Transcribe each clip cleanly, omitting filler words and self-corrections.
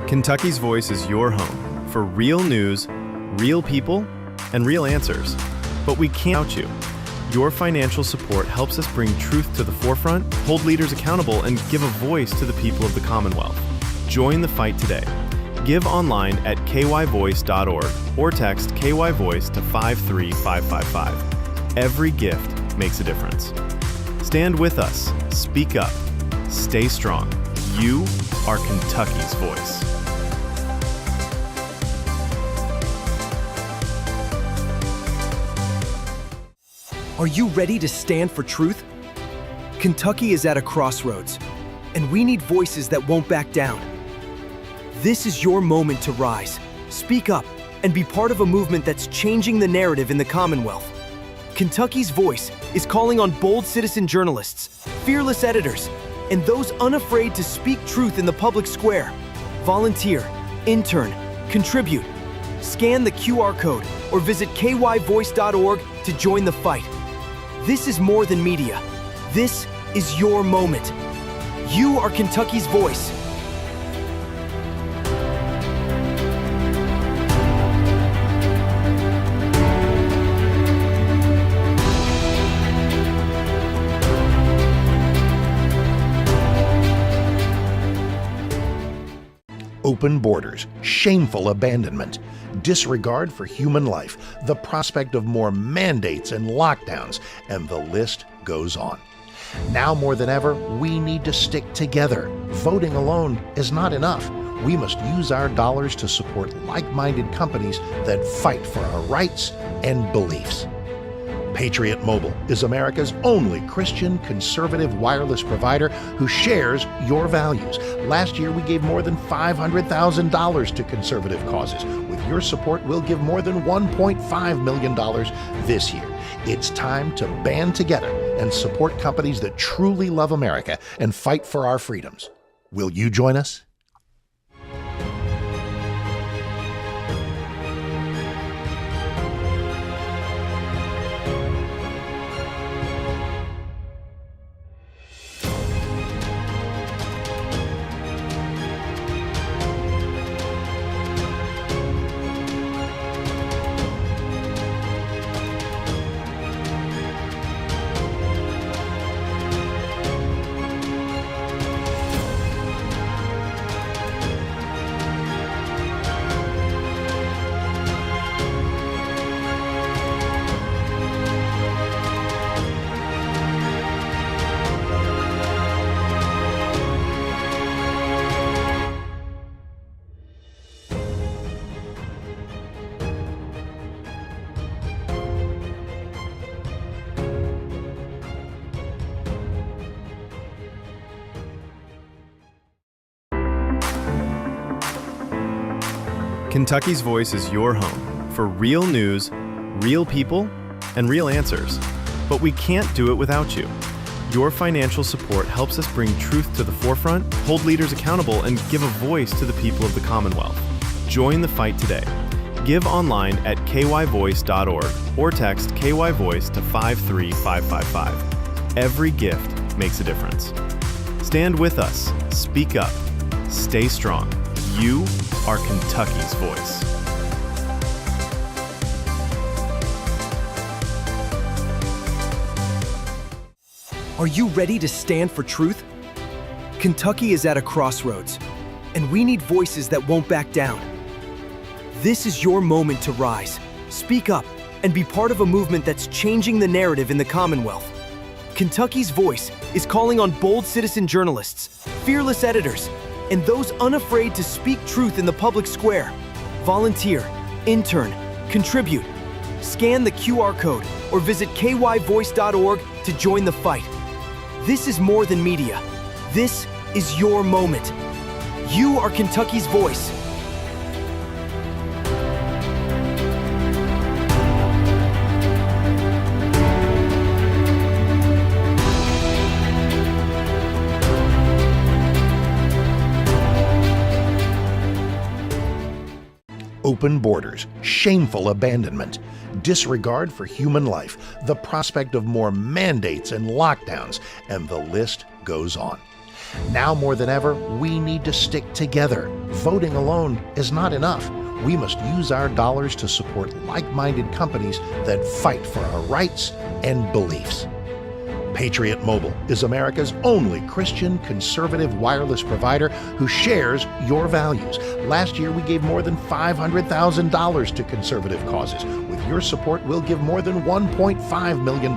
Kentucky's Voice is your home for real news, real people, and real answers. But we can't without you. Your financial support helps us bring truth to the forefront, hold leaders accountable, and give a voice to the people of the Commonwealth. Join the fight today. Give online at kyvoice.org or text KYVoice to 53555. Every gift makes a difference. Stand with us. Speak up. Stay strong. You are Kentucky's voice. Are you ready to stand for truth? Kentucky is at a crossroads, and we need voices that won't back down. This is your moment to rise, speak up, and be part of a movement that's changing the narrative in the Commonwealth. Kentucky's Voice is calling on bold citizen journalists, fearless editors, and those unafraid to speak truth in the public square. Volunteer, intern, contribute. Scan the QR code or visit kyvoice.org to join the fight. This is more than media. This is your moment. You are Kentucky's voice. Open borders, shameful abandonment, disregard for human life, the prospect of more mandates and lockdowns, and the list goes on. Now more than ever, we need to stick together. Voting alone is not enough. We must use our dollars to support like-minded companies that fight for our rights and beliefs. Patriot Mobile is America's only Christian conservative wireless provider who shares your values. Last year, we gave more than $500,000 to conservative causes. With your support, we'll give more than $1.5 million this year. It's time to band together and support companies that truly love America and fight for our freedoms. Will you join us? Kentucky's Voice is your home for real news, real people, and real answers. But we can't do it without you. Your financial support helps us bring truth to the forefront, hold leaders accountable, and give a voice to the people of the Commonwealth. Join the fight today. Give online at kyvoice.org or text KYVoice to 53555. Every gift makes a difference. Stand with us. Speak up. Stay strong. You are Kentucky's voice. Are you ready to stand for truth? Kentucky is at a crossroads, and we need voices that won't back down. This is your moment to rise, speak up, and be part of a movement that's changing the narrative in the Commonwealth. Kentucky's Voice is calling on bold citizen journalists, fearless editors, and those unafraid to speak truth in the public square. Volunteer, intern, contribute. Scan the QR code or visit kyvoice.org to join the fight. This is more than media. This is your moment. You are Kentucky's voice. Open borders, shameful abandonment, disregard for human life, the prospect of more mandates and lockdowns, and the list goes on. Now more than ever, we need to stick together. Voting alone is not enough. We must use our dollars to support like-minded companies that fight for our rights and beliefs. Patriot Mobile is America's only Christian conservative wireless provider who shares your values. Last year, we gave more than $500,000 to conservative causes. With your support, we'll give more than $1.5 million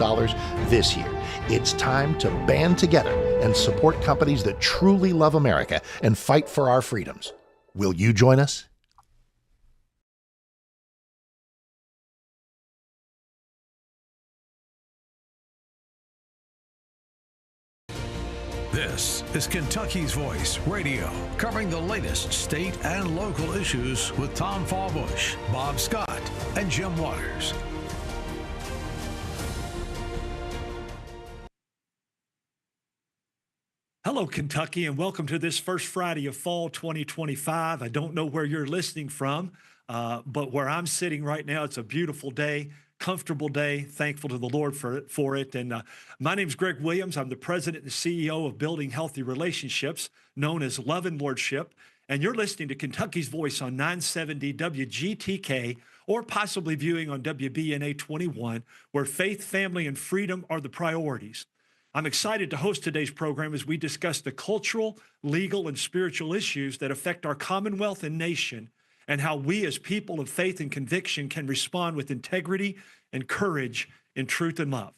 this year. It's time to band together and support companies that truly love America and fight for our freedoms. Will you join us? This is Kentucky's Voice Radio, covering the latest state and local issues with Tom Fallbush, Bob Scott, and Jim Waters. Hello, Kentucky, and welcome to this first Friday of fall 2025. I don't know where you're listening from, but where I'm sitting right now, it's a beautiful day. Comfortable day, thankful to the Lord for it. And my name's Greg Williams. I'm the president and CEO of Building Healthy Relationships, known as Love and Lordship. And you're listening to Kentucky's Voice on 970 WGTK, or possibly viewing on WBNA 21, where faith, family, and freedom are the priorities. I'm excited to host today's program as we discuss the cultural, legal, and spiritual issues that affect our Commonwealth and nation, and how we as people of faith and conviction can respond with integrity and courage in truth and love.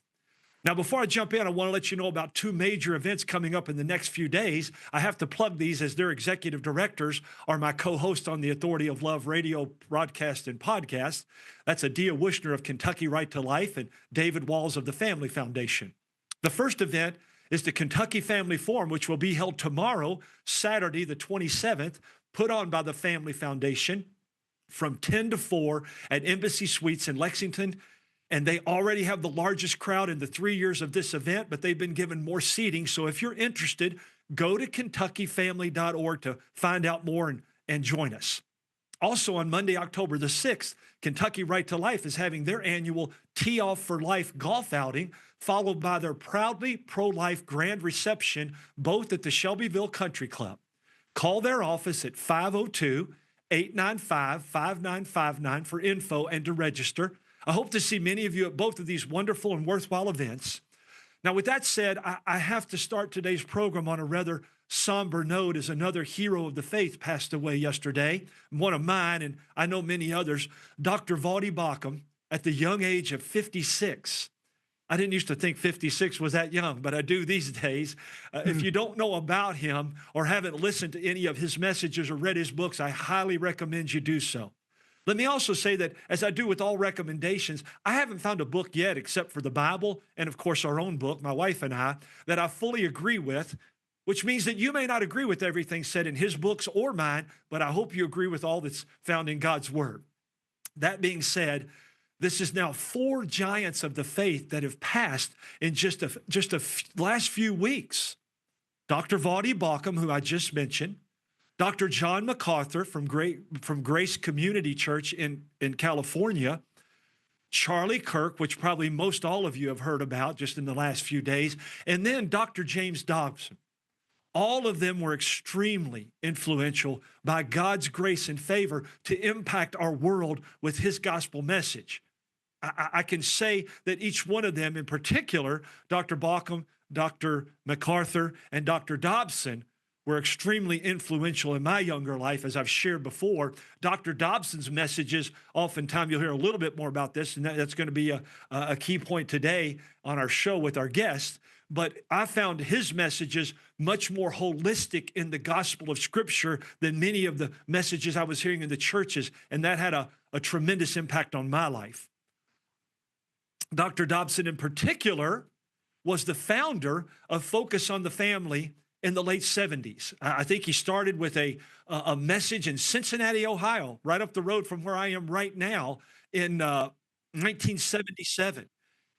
Now, before I jump in, I want to let you know about two major events coming up in the next few days. I have to plug these as their executive directors are my co-hosts on the Authority of Love radio broadcast and podcast. That's Adia Wushner of Kentucky Right to Life and David Walls of the Family Foundation. The first event is the Kentucky Family Forum, which will be held tomorrow, Saturday, the 27th, put on by the Family Foundation from 10 to 4 at Embassy Suites in Lexington. And they already have the largest crowd in the 3 years of this event, but they've been given more seating. So if you're interested, go to KentuckyFamily.org to find out more and join us. Also on Monday, October the 6th, Kentucky Right to Life is having their annual Tee Off for Life golf outing, followed by their Proudly Pro-Life grand reception, both at the Shelbyville Country Club. Call their office at 502-895-5959 for info and to register. I hope to see many of you at both of these wonderful and worthwhile events. Now, with that said, I have to start today's program on a rather somber note, as another hero of the faith passed away yesterday, one of mine, and I know many others, Dr. Vaughty Bauckham, at the young age of 56. I didn't used to think 56 was that young, but I do these days. If you don't know about him or haven't listened to any of his messages or read his books, I highly recommend you do so. Let me also say that, as I do with all recommendations, I haven't found a book yet, except for the Bible and, of course, our own book, my wife and I, that I fully agree with, which means that you may not agree with everything said in his books or mine, but I hope you agree with all that's found in God's Word. That being said, this is now 4 giants of the faith that have passed in just the last few weeks. Dr. Vaughty Bauckham, who I just mentioned, Dr. John MacArthur from Grace Community Church in California, Charlie Kirk, which probably most all of you have heard about just in the last few days, and then Dr. James Dobson. All of them were extremely influential by God's grace and favor to impact our world with his gospel message. I can say that each one of them, in particular, Dr. Bauckham, Dr. MacArthur, and Dr. Dobson, were extremely influential in my younger life, as I've shared before. Dr. Dobson's messages, oftentimes you'll hear a little bit more about this, and that's going to be a key point today on our show with our guests. But I found his messages much more holistic in the gospel of Scripture than many of the messages I was hearing in the churches, and that had a tremendous impact on my life. Dr. Dobson, in particular, was the founder of Focus on the Family in the late 70s. I think he started with a message in Cincinnati, Ohio, right up the road from where I am right now, in 1977.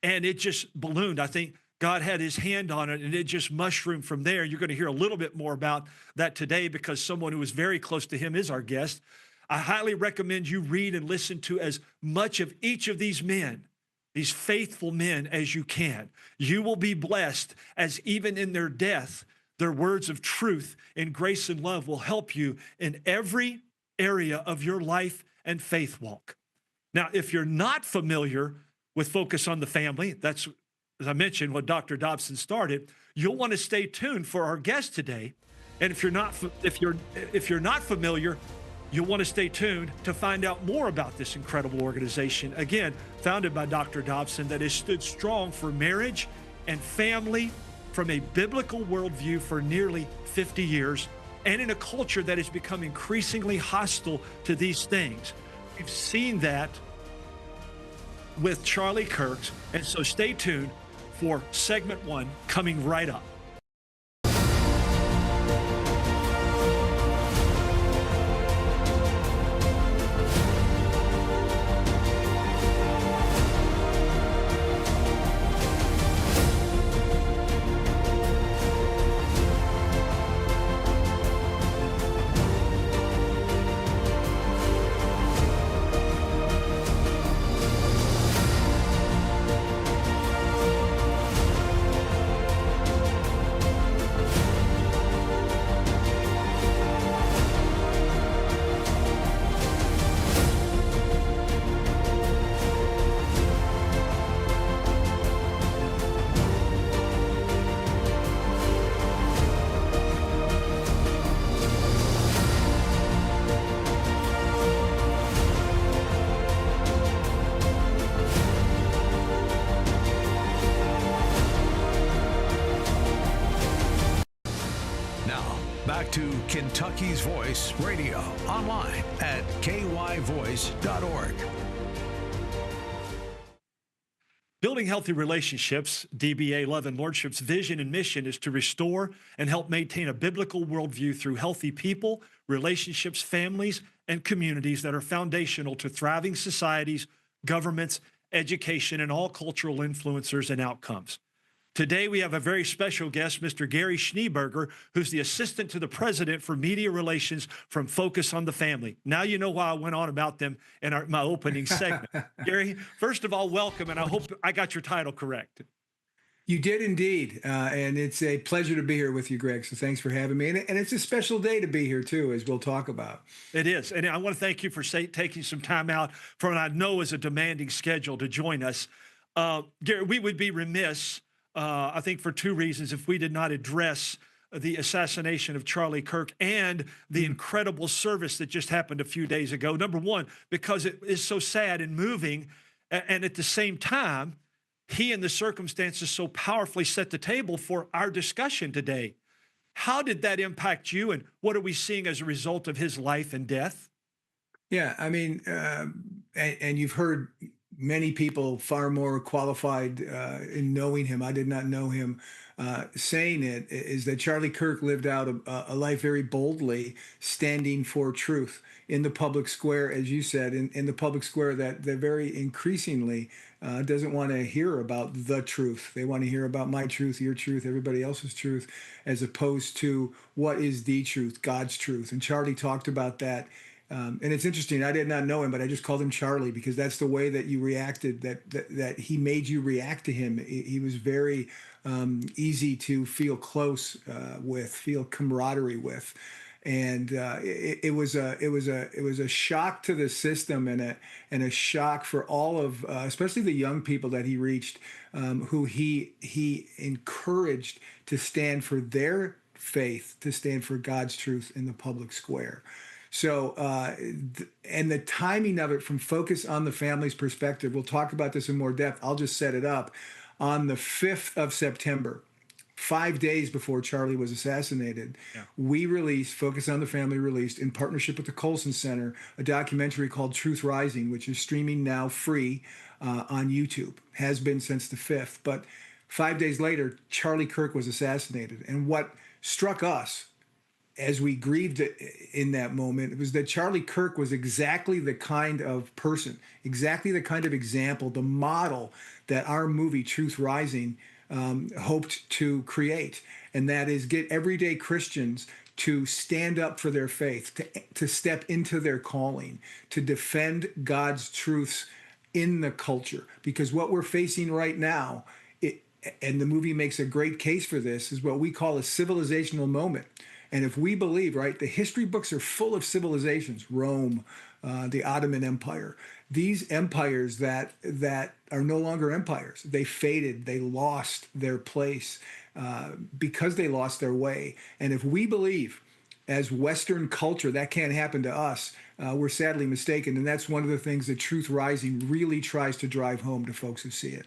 And it just ballooned. I think God had his hand on it, and it just mushroomed from there. You're going to hear a little bit more about that today because someone who is very close to him is our guest. I highly recommend you read and listen to as much of each of these men, these faithful men, as you can. You will be blessed, as even in their death, Their words of truth and grace and love will help you in every area of your life and faith walk. Now, if you're not familiar with Focus on the Family, that's, as I mentioned, what Dr. Dobson started, you'll want to stay tuned for our guest today. And if you're not familiar, you'll want to stay tuned to find out more about this incredible organization, again, founded by Dr. Dobson, that has stood strong for marriage and family from a biblical worldview for nearly 50 years, and in a culture that has become increasingly hostile to these things. We've seen that with Charlie Kirk, and so stay tuned for segment 1 coming right up. Back to Kentucky's Voice Radio, online at kyvoice.org. Building Healthy Relationships, DBA Love and Lordship's vision and mission is to restore and help maintain a biblical worldview through healthy people, relationships, families, and communities that are foundational to thriving societies, governments, education, and all cultural influencers and outcomes. Today, we have a very special guest, Mr. Gary Schneeberger, who's the Assistant to the President for Media Relations from Focus on the Family. Now you know why I went on about them in my opening segment. Gary, first of all, welcome, and I hope I got your title correct. You did indeed, and it's a pleasure to be here with you, Greg, so thanks for having me. And it's a special day to be here, too, as we'll talk about. It is, and I want to thank you for taking some time out from what I know is a demanding schedule to join us. Gary, we would be remiss, I think for two reasons, if we did not address the assassination of Charlie Kirk and the incredible service that just happened a few days ago. Number one, because it is so sad and moving, and at the same time, he and the circumstances so powerfully set the table for our discussion today. How did that impact you, and what are we seeing as a result of his life and death? Yeah, I mean, and you've heard many people far more qualified in knowing him. I did not know him. Saying it is that Charlie Kirk lived out a life very boldly, standing for truth in the public square, as you said, in the public square that very increasingly doesn't want to hear about the truth. They want to hear about my truth, your truth, everybody else's truth, as opposed to what is the truth, God's truth. And Charlie talked about that. And it's interesting. I did not know him, but I just called him Charlie because that's the way that you reacted. That he made you react to him. He was very easy to feel close with, feel camaraderie with, and it was a shock to the system and a shock for all of, especially the young people that he reached, who he encouraged to stand for their faith, to stand for God's truth in the public square. So, and the timing of it from Focus on the Family's perspective, we'll talk about this in more depth. I'll just set it up. On the 5th of September, 5 days before Charlie was assassinated, we released, Focus on the Family released, in partnership with the Colson Center, a documentary called Truth Rising, which is streaming now free on YouTube, has been since the 5th. But 5 days later, Charlie Kirk was assassinated. And what struck us as we grieved in that moment, it was that Charlie Kirk was exactly the kind of person, exactly the kind of example, the model that our movie Truth Rising hoped to create. And that is get everyday Christians to stand up for their faith, to step into their calling, to defend God's truths in the culture. Because what we're facing right now, and the movie makes a great case for this, is what we call a civilizational moment. And if we believe, right, the history books are full of civilizations, Rome, the Ottoman Empire, these empires that are no longer empires. They faded, they lost their place because they lost their way. And if we believe as Western culture that can't happen to us, we're sadly mistaken. And that's one of the things that Truth Rising really tries to drive home to folks who see it.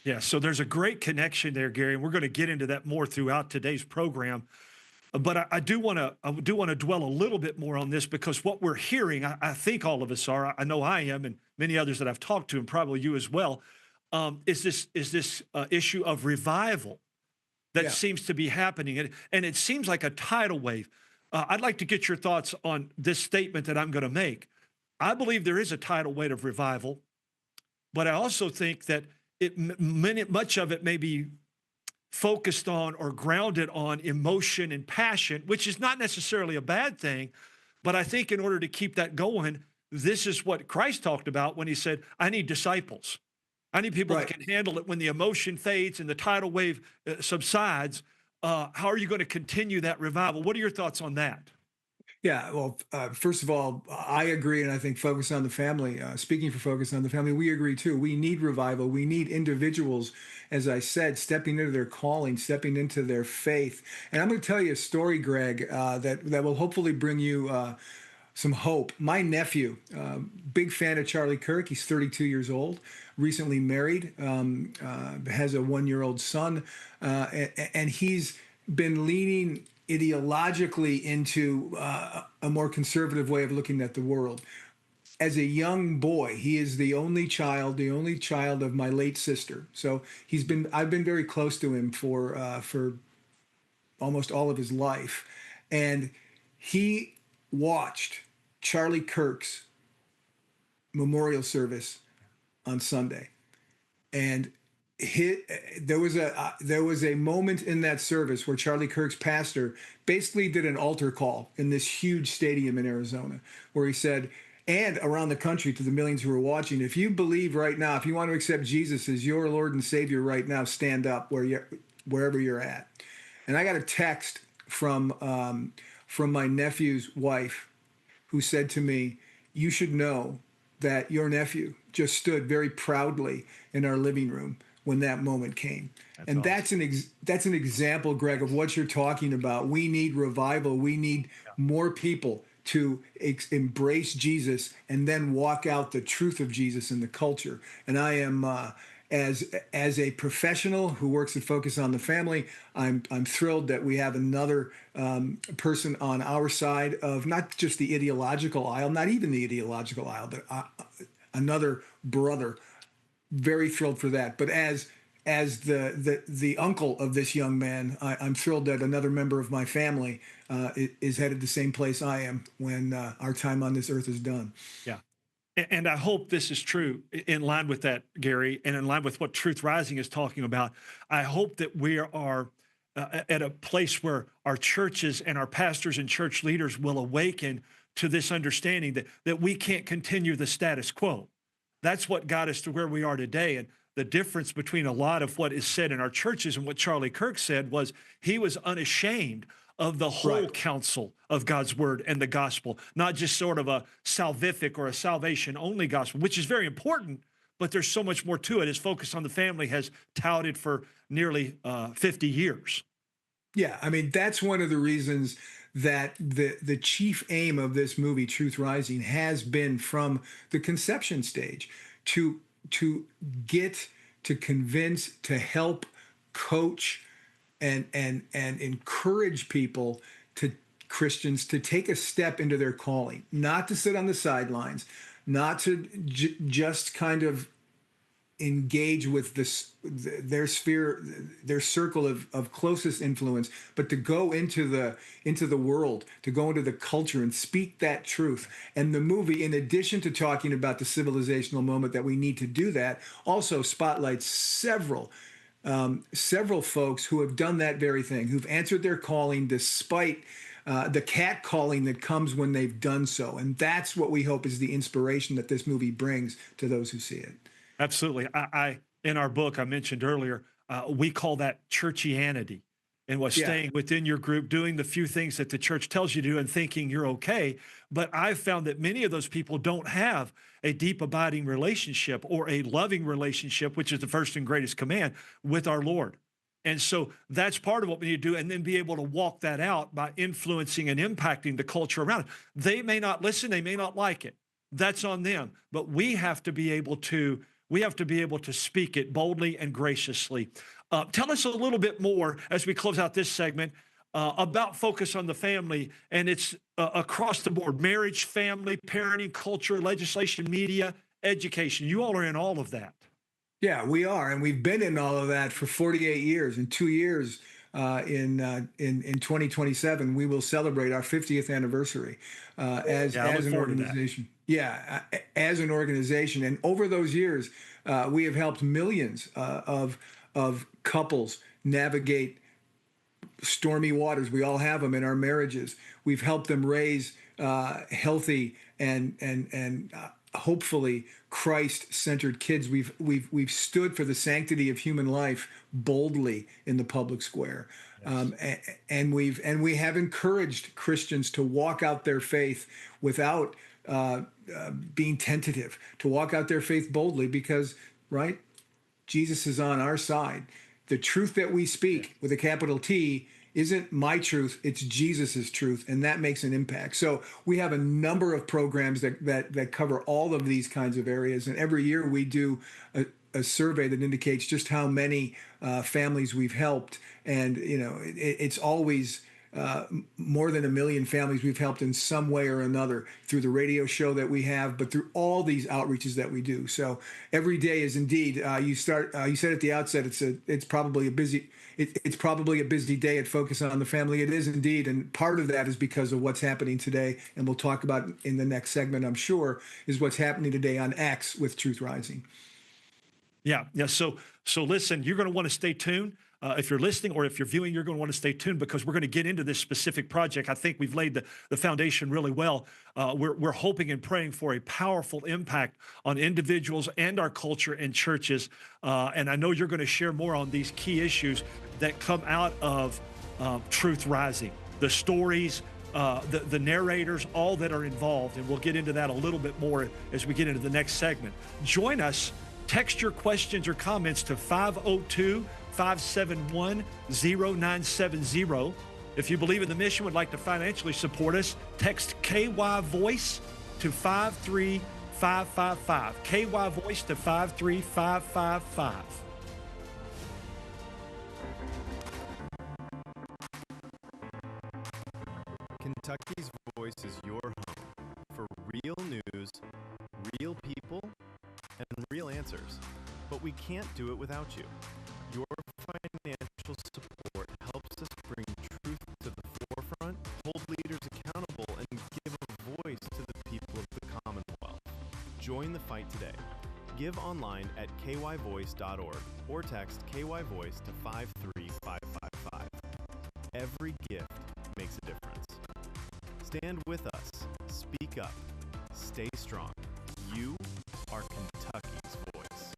Yeah, so there's a great connection there, Gary, and we're going to get into that more throughout today's program. But I do want to dwell a little bit more on this, because what we're hearing, I think all of us are, I know I am, and many others that I've talked to, and probably you as well, is this issue of revival that seems to be happening, and it seems like a tidal wave. I'd like to get your thoughts on this statement that I'm going to make. I believe there is a tidal wave of revival, but I also think that much of it may be focused on or grounded on emotion and passion, which is not necessarily a bad thing. But I think in order to keep that going, this is what Christ talked about when he said, I need disciples. I need people that can handle it when the emotion fades and the tidal wave subsides. How are you going to continue that revival? What are your thoughts on that? Yeah, well, first of all, I agree, and I think Focus on the Family, speaking for Focus on the Family, we agree too. We need revival. We need individuals, as I said, stepping into their calling, stepping into their faith. And I'm going to tell you a story, Greg, that will hopefully bring you some hope. My nephew, big fan of Charlie Kirk. He's 32 years old, recently married, has a 1-year-old son, and he's been leaning ideologically into a more conservative way of looking at the world. As a young boy, he is the only child of my late sister. So I've been very close to him for almost all of his life, and he watched Charlie Kirk's memorial service on Sunday, and there was a moment in that service where Charlie Kirk's pastor basically did an altar call in this huge stadium in Arizona, where he said, and around the country, to the millions who are watching, if you believe right now, if you want to accept Jesus as your Lord and Savior right now, stand up wherever you're at. And I got a text from my nephew's wife, who said to me, you should know that your nephew just stood very proudly in our living room when that moment came. And awesome. That's an example, Greg, of what you're talking about. We need revival. We need more people to embrace Jesus and then walk out the truth of Jesus in the culture. And I am, as a professional who works at Focus on the Family, I'm thrilled that we have another person on our side of not just the ideological aisle, not even the ideological aisle, but another brother. Very thrilled for that. But as the uncle of this young man, I'm thrilled that another member of my family is headed the same place I am when our time on this earth is done. Yeah. And I hope this is true in line with that, Gary, and in line with what Truth Rising is talking about. I hope that we are at a place where our churches and our pastors and church leaders will awaken to this understanding that we can't continue the status quo. That's what got us to where we are today. And the difference between a lot of what is said in our churches and what Charlie Kirk said was he was unashamed of the whole counsel of God's word and the gospel, not just sort of a salvific or a salvation-only gospel, which is very important, but there's so much more to it, as Focus on the Family has touted for nearly 50 years. Yeah, I mean, that's one of the reasons that the chief aim of this movie, Truth Rising, has been from the conception stage to get, to convince, to help coach and encourage people, to Christians, to take a step into their calling, not to sit on the sidelines, not to just kind of engage with their sphere, their circle of closest influence, but to go into the world, to go into the culture and speak that truth. And the movie, in addition to talking about the civilizational moment that we need to do that, also spotlights several folks who have done that very thing, who've answered their calling despite the catcalling that comes when they've done so. And that's what we hope is the inspiration that this movie brings to those who see it. Absolutely. I in our book, I mentioned earlier, We call that churchianity. And was staying within your group, doing the few things that the church tells you to do and thinking you're okay. But I've found that many of those people don't have a deep abiding relationship or a loving relationship, which is the first and greatest command, with our Lord. And so that's part of what we need to do, and then be able to walk that out by influencing and impacting the culture around it. They may not listen, they may not like it. That's on them. But we have to be able to speak it boldly and graciously. Tell us a little bit more as we close out this segment about Focus on the Family, and it's across the board: marriage, family, parenting, culture, legislation, media, education. You all are in all of that. Yeah, we are, and we've been in all of that for 48 years. In 2 years, in 2027, we will celebrate our 50th anniversary as an organization. Yeah, as an organization, and over those years, we have helped millions of couples navigate stormy waters. We all have them in our marriages. We've helped them raise healthy and hopefully Christ-centered kids. We've stood for the sanctity of human life boldly in the public square. Yes. And we have encouraged Christians to walk out their faith without being tentative, to walk out their faith boldly, because, right, Jesus is on our side. The truth that we speak with a capital T isn't my truth, it's Jesus's truth, and that makes an impact. So we have a number of programs that cover all of these kinds of areas, and every year we do a survey that indicates just how many families we've helped, and it's always more than 1 million families we've helped in some way or another through the radio show that we have, but through all these outreaches that we do. So every day is indeed, you said at the outset, it's probably a busy day at Focus on the Family. It is indeed, and part of that is because of what's happening today, and we'll talk about in the next segment, I'm sure, is what's happening today on X with Truth Rising. Yeah. So listen, you're going to want to stay tuned. If you're listening or if you're viewing, you're going to want to stay tuned, because we're going to get into this specific project. I think we've laid the foundation really well. We're hoping and praying for a powerful impact on individuals and our culture and churches. And I know you're going to share more on these key issues that come out of Truth Rising, the stories, the narrators, all that are involved. And we'll get into that a little bit more as we get into the next segment. Join us. Text your questions or comments to 502-571-0970. If you believe in the mission, would like to financially support us, text KY Voice to 53555. KY Voice to 53555. Kentucky's Voice is your home for real news, real people, and real answers. But we can't do it without you. Your financial support helps us bring truth to the forefront, hold leaders accountable, and give a voice to the people of the Commonwealth. Join the fight today. Give online at kyvoice.org or text KY Voice to 53555. Every gift makes a difference. Stand with us. Speak up. Stay strong. You are Kentucky's voice.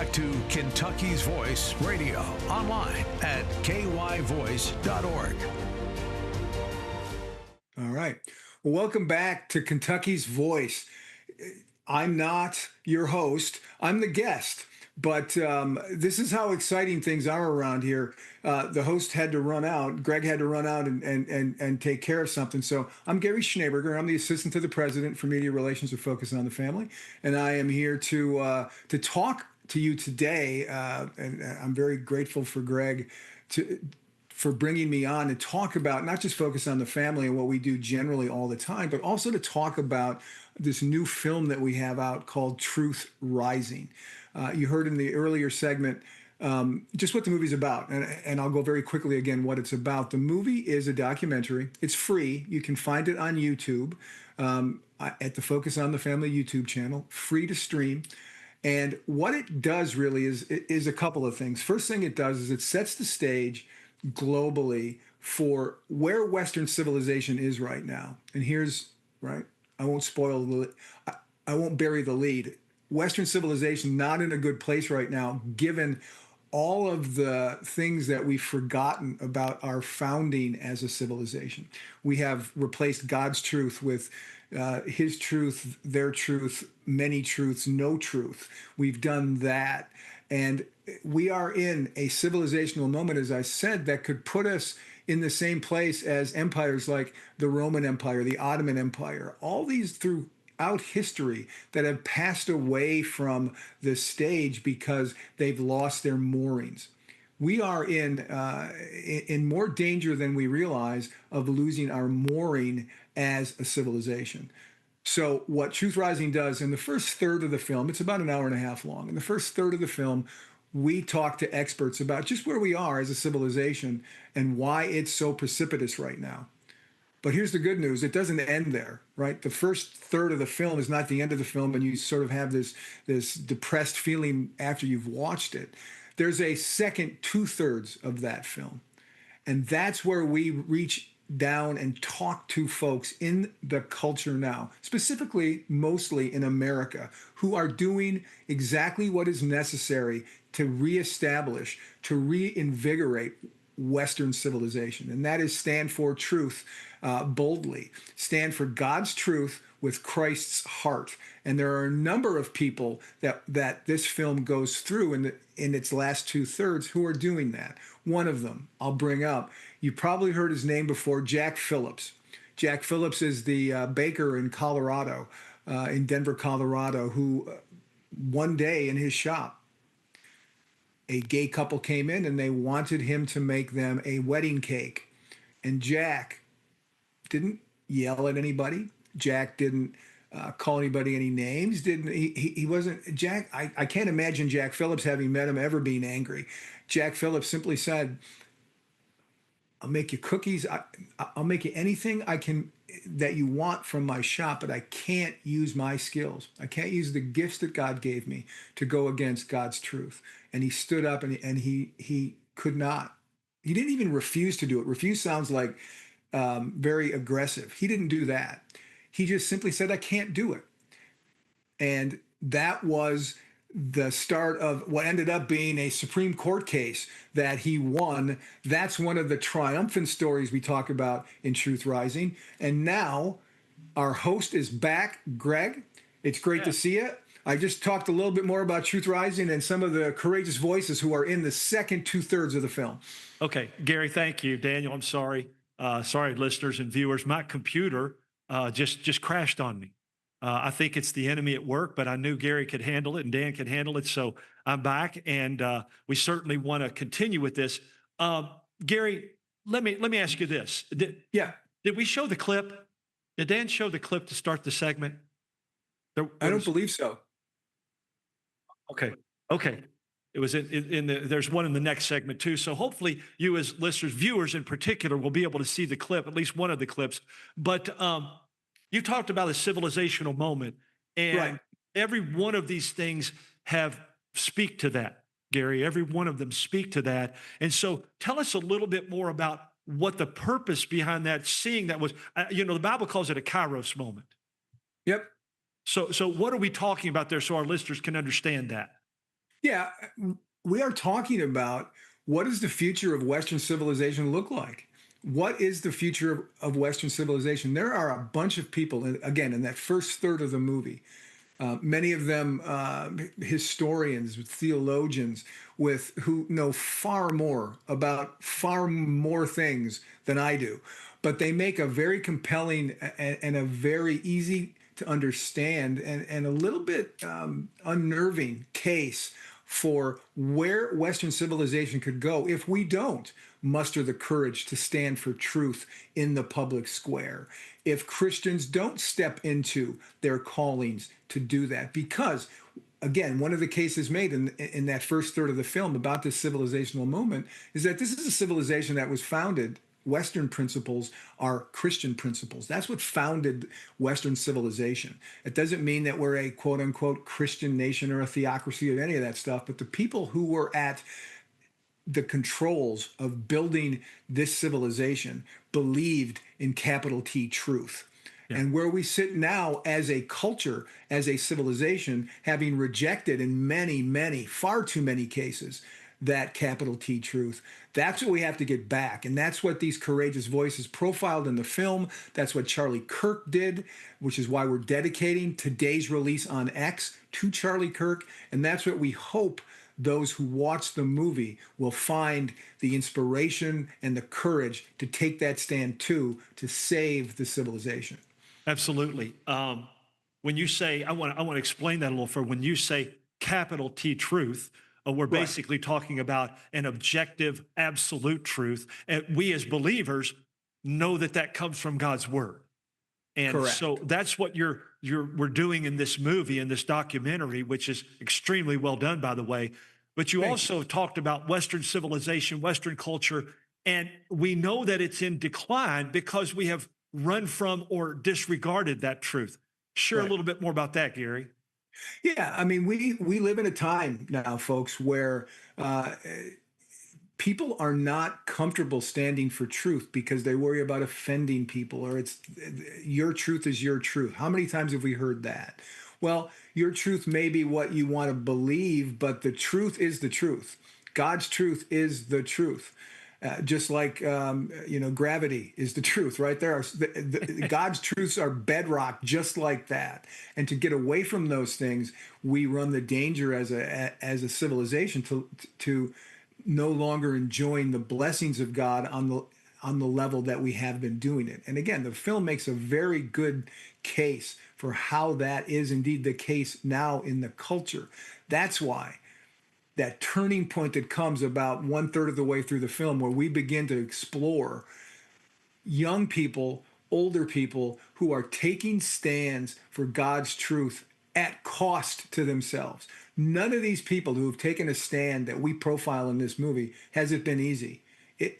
back to Kentucky's Voice Radio online at kyvoice.org. All right. Well, welcome back to Kentucky's Voice. I'm not your host, I'm the guest. But this is how exciting things are around here. The host had to run out. Greg had to run out and take care of something. So I'm Gary Schneeberger. I'm the assistant to the president for media relations with Focus on the Family. And I am here to talk to you today. And I'm very grateful for Greg for bringing me on to talk about not just Focus on the Family and what we do generally all the time, but also to talk about this new film that we have out called Truth Rising. You heard in the earlier segment just what the movie's about, and I'll go very quickly again what it's about. The movie is a documentary. It's free. You can find it on YouTube at the Focus on the Family YouTube channel, free to stream. And what it does really is a couple of things. First thing it does is it sets the stage globally for where Western civilization is right now. And here's, right, I won't bury the lead. Western civilization not in a good place right now, given all of the things that we've forgotten about our founding as a civilization. We have replaced God's truth with his truth, their truth, many truths, no truth. We've done that. And we are in a civilizational moment, as I said, that could put us in the same place as empires like the Roman Empire, the Ottoman Empire, all these throughout history that have passed away from the stage because they've lost their moorings. We are in more danger than we realize of losing our mooring as a civilization. So what Truth Rising does in the first third of the film, it's about an hour and a half long. In the first third of the film, we talk to experts about just where we are as a civilization and why it's so precipitous right now. But here's the good news. It doesn't end there, right? The first third of the film is not the end of the film, and you sort of have this depressed feeling after you've watched it. There's a second 2/3 of that film. And that's where we reach down and talk to folks in the culture now, specifically, mostly in America, who are doing exactly what is necessary to reestablish, to reinvigorate Western civilization. And that is stand for truth boldly, stand for God's truth with Christ's heart. And there are a number of people that this film goes through in its last 2/3 who are doing that. One of them I'll bring up. You probably heard his name before, Jack Phillips. Jack Phillips is the baker in Colorado, in Denver, Colorado, who one day in his shop, a gay couple came in and they wanted him to make them a wedding cake. And Jack didn't yell at anybody. Jack didn't call anybody any names. He wasn't, Jack, I can't imagine Jack Phillips, having met him, ever being angry. Jack Phillips simply said, I'll make you cookies. I'll make you anything I can that you want from my shop, but I can't use my skills. I can't use the gifts that God gave me to go against God's truth. And he stood up and he could not. He didn't even refuse to do it. Refuse sounds like very aggressive. He didn't do that. He just simply said, I can't do it. And that was the start of what ended up being a Supreme Court case that he won. That's one of the triumphant stories we talk about in Truth Rising. And now our host is back, Greg. It's great to see you. I just talked a little bit more about Truth Rising and some of the courageous voices who are in the second 2/3 of the film. Okay, Gary, thank you. Daniel, I'm sorry. Sorry, listeners and viewers. My computer just crashed on me. I think it's the enemy at work, but I knew Gary could handle it and Dan could handle it. So I'm back, and we certainly want to continue with this. Gary, let me ask you this. Did we show the clip? Did Dan show the clip to start the segment? I don't believe so. Okay. It was there's one in the next segment too. So hopefully you as listeners, viewers in particular, will be able to see the clip, at least one of the clips. But you talked about a civilizational moment, and every one of these things speak to that, Gary. Every one of them speak to that. And so tell us a little bit more about what the purpose behind that, seeing that was, the Bible calls it a Kairos moment. Yep. So what are we talking about there so our listeners can understand that? Yeah, we are talking about what does the future of Western civilization look like? What is the future of Western civilization? There are a bunch of people, again, in that first third of the movie, many of them historians, theologians, with who know far more about far more things than I do, but they make a very compelling and a very easy to understand and a little bit unnerving case for where Western civilization could go if we don't muster the courage to stand for truth in the public square. If Christians don't step into their callings to do that, because again, one of the cases made in that first third of the film about this civilizational movement is that this is a civilization that was founded. Western principles are Christian principles. That's what founded Western civilization. It doesn't mean that we're a quote unquote Christian nation or a theocracy or any of that stuff, but the people who were at the controls of building this civilization believed in capital T truth. Yeah. And where we sit now as a culture, as a civilization, having rejected in many, far too many cases, that capital T truth. That's what we have to get back. And that's what these courageous voices profiled in the film. That's what Charlie Kirk did, which is why we're dedicating today's release on X to Charlie Kirk. And that's what we hope those who watch the movie will find the inspiration and the courage to take that stand too, to save the civilization. Absolutely. When you say, I want to explain that a little further. When you say capital T truth, we're basically talking about an objective, absolute truth. And we as believers know that that comes from God's word. And correct. So that's what we're doing in this movie, in this documentary, which is extremely well done, by the way. But you also talked about Western civilization, Western culture, and we know that it's in decline because we have run from or disregarded that truth. Share a little bit more about that, Gary. Yeah, I mean, we live in a time now, folks, where people are not comfortable standing for truth because they worry about offending people, or it's your truth is your truth. How many times have we heard that? Well, your truth may be what you want to believe, but the truth is the truth. God's truth is the truth. Just like gravity is the truth, right? There are God's truths are bedrock, just like that. And to get away from those things, we run the danger as a civilization to no longer enjoying the blessings of God on the level that we have been doing it. And again, the film makes a very good case for how that is indeed the case now in the culture. That's why that turning point that comes about 1/3 of the way through the film, where we begin to explore young people, older people who are taking stands for God's truth at cost to themselves. None of these people who have taken a stand that we profile in this movie has it been easy.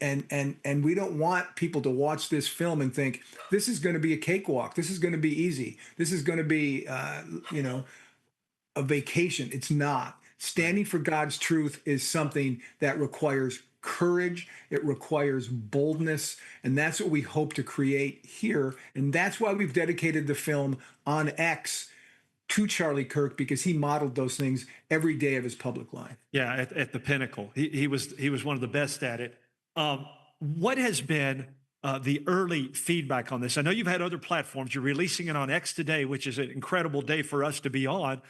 And we don't want people to watch this film and think this is going to be a cakewalk. This is going to be easy. This is going to be, a vacation. It's not. Standing for God's truth is something that requires courage. It requires boldness. And that's what we hope to create here. And that's why we've dedicated the film on X to Charlie Kirk, because he modeled those things every day of his public life. Yeah, at the pinnacle. He was one of the best at it. What has been the early feedback on this? I know you've had other platforms. You're releasing it on X today, which is an incredible day for us to be on.